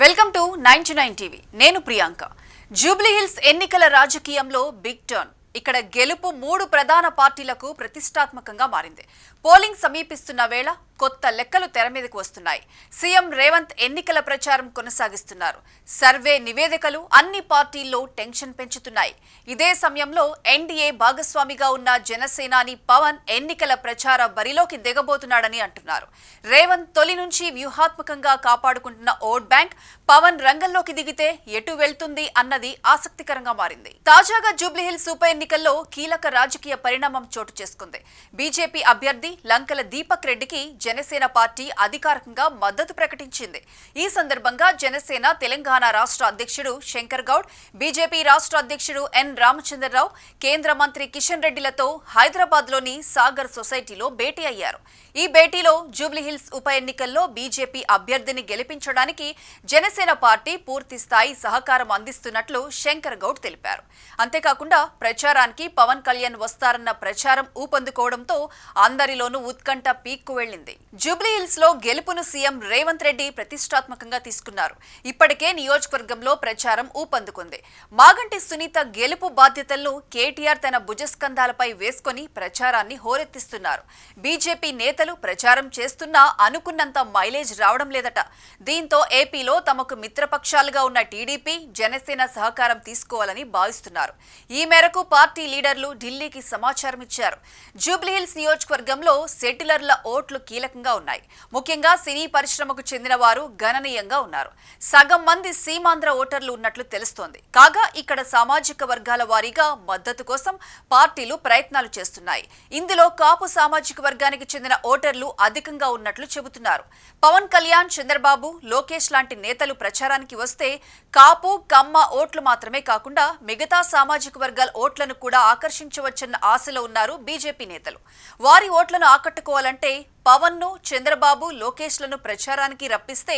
Welcome to 99 TV. నేను Priyanka. Jubilee hills ఎన్నికల రాజకీయంలో బిగ్ టర్న్. ఇక్కడ గెలుపు 3 ప్రధాన పార్టీలకు ప్రతిష్టాత్మకంగా మారింది. పోలింగ్ సమీపిస్తున్న వేళ కొత్త లెక్కలు తెర మీదకు వస్తున్నాయి. సీఎం రేవంత్ ఎన్నికల ప్రచారం కొనసాగిస్తున్నారు. సర్వే నివేదికలు అన్ని పార్టీల్లో టెన్షన్ పెంచుతున్నాయి. ఇదే సమయంలో ఎన్డీఏ భాగస్వామిగా ఉన్న జనసేనాని పవన్ ఎన్నికల ప్రచార బరిలోకి దిగబోతున్నాడని అంటున్నారు. రేవంత్ తొలి నుంచి వ్యూహాత్మకంగా కాపాడుకుంటున్న ఓట్ బ్యాంక్ పవన్ రంగంలోకి దిగితే ఎటు వెళ్తుంది అన్నది ఆసక్తికరంగా మారింది. తాజాగా జూబ్లీహిల్స్ ఉప ఎన్నికల్లో కీలక రాజకీయ పరిణామం చోటు చేసుకుంది. బీజేపీ అభ్యర్థి లంకల దీపక్ రెడ్డికి జనసేన పార్టీ అధికారికంగా మద్దతు ప్రకటించింది. ఈ సందర్భంగా జనసేన తెలంగాణ రాష్ట్ర అధ్యక్షుడు శంకర్ గౌడ్, బీజేపీ రాష్ట్ర అధ్యక్షుడు ఎన్ రామచంద్రరావు, కేంద్ర మంత్రి కిషన్ రెడ్డిలతో హైదరాబాద్లోని సాగర్ సొసైటీలో భేటీ అయ్యారు. ఈ భేటీలో జూబ్లీహిల్స్ ఉప ఎన్నికల్లో బీజేపీ అభ్యర్థిని గెలిపించడానికి జనసేన పార్టీ పూర్తి స్థాయి సహకారం అందిస్తున్నట్లు శంకర్ గౌడ్ తెలిపారు. అంతేకాకుండా ప్రచారానికి పవన్ కళ్యాణ్ వస్తారన్న ప్రచారం ఊపందుకోవడంతో అందరిలోనూ ఉత్కంఠ పీక్కు వెళ్లింది. జూబ్లీహిల్స్ లో గెలుపును సీఎం రేవంత్ రెడ్డి ప్రతిష్టాత్మకంగా తీసుకున్నారు. ఇప్పటికే నియోజకవర్గంలో ప్రచారం ఊపందుకుంది. మాగంటి సునీత గెలుపు బాధ్యతలను కేటీఆర్ తన భుజస్కంధాలపై వేసుకుని ప్రచారాన్ని హోరెత్తిస్తున్నారు. బీజేపీ నేతలు ప్రచారం చేస్తున్నా అనుకున్నంత మైలేజ్ రావడం లేదట. దీంతో ఏపీలో తమకు మిత్రపక్షాలుగా ఉన్న టీడీపీ, జనసేన సహకారం తీసుకోవాలని భావిస్తున్నారు. ఈ మేరకు పార్టీ లీడర్లు ఢిల్లీకి సమాచారం ఇచ్చారు. జూబ్లీహిల్స్ నియోజకవర్గంలో సెటిలర్ల ఓట్లు కీలకంగా ఉన్నాయి. ముఖ్యంగా సినీ పరిశ్రమకు చెందిన వారు గణనీయంగా ఉన్నారు. సగం మంది సీమాంధ్ర ఓటర్లు ఉన్నట్లు తెలుస్తోంది. కాగా ఇక్కడ సామాజిక వర్గాల వారీగా మద్దతు కోసం పార్టీలు ప్రయత్నాలు చేస్తున్నాయి. ఇందులో కాపు సామాజిక వర్గానికి చెందిన ఓటర్లు అధికంగా ఉన్నట్లు చెబుతున్నారు. పవన్ కళ్యాణ్, చంద్రబాబు, లోకేష్ లాంటి నేతలు ప్రచారానికి వస్తే కాపు, కమ్మ ఓట్లు మాత్రమే కాకుండా మిగతా సామాజిక వర్గాల ఓట్లను కూడా ఆకర్షించవచ్చన్న ఆశలో ఉన్నారు బీజేపీ నేతలు. వారి ఓట్లను ఆకట్టుకోవాలంటే పవన్ ను, చంద్రబాబు, లోకేష్ లను ప్రచారానికి రప్పిస్తే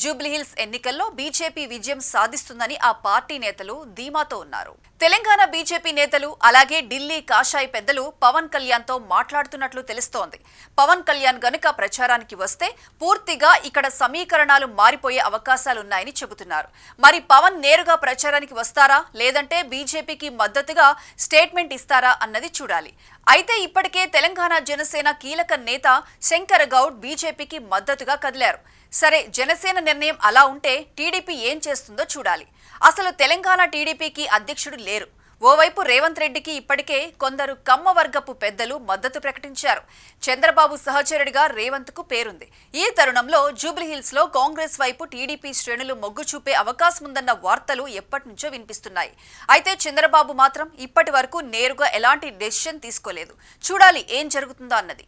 జూబ్లీహిల్స్ ఎన్నికల్లో బీజేపీ విజయం సాధిస్తుందని ఆ పార్టీ నేతలు ధీమాతో ఉన్నారు. తెలంగాణ బీజేపీ నేతలు అలాగే ఢిల్లీ కాషాయ పెద్దలు పవన్ కళ్యాణ్ తో మాట్లాడుతున్నట్లు తెలుస్తోంది. పవన్ కళ్యాణ్ గనుక ప్రచారానికి వస్తే పూర్తిగా ఇక్కడ సమీకరణాలు మారిపోయే అవకాశాలున్నాయని చెబుతున్నారు. మరి పవన్ నేరుగా ప్రచారానికి వస్తారా, లేదంటే బీజేపీకి మద్దతుగా స్టేట్మెంట్ ఇస్తారా అన్నది చూడాలి. అయితే ఇప్పటికే తెలంగాణ జనసేన కీలక నేత శంకర్ గౌడ్ బీజేపీకి మద్దతుగా కదిలారు. సరే, జనసేన నిర్ణయం అలా ఉంటే టీడీపీ ఏం చేస్తుందో చూడాలి. అసలు తెలంగాణ టీడీపీకి అధ్యక్షుడు లేరు. ఓవైపు రేవంత్ రెడ్డికి ఇప్పటికే కొందరు కమ్మ వర్గపు పెద్దలు మద్దతు ప్రకటించారు. చంద్రబాబు సహచరుడిగా రేవంత్ కు పేరుంది. ఈ తరుణంలో జూబ్లీహిల్స్ లో కాంగ్రెస్ వైపు టీడీపీ శ్రేణులు మొగ్గు చూపే అవకాశం ఉందన్న వార్తలు ఎప్పటి నుంచో వినిపిస్తున్నాయి. అయితే చంద్రబాబు మాత్రం ఇప్పటి వరకు నేరుగా ఎలాంటి డెసిషన్ తీసుకోలేదు. చూడాలి ఏం జరుగుతుందో అన్నది.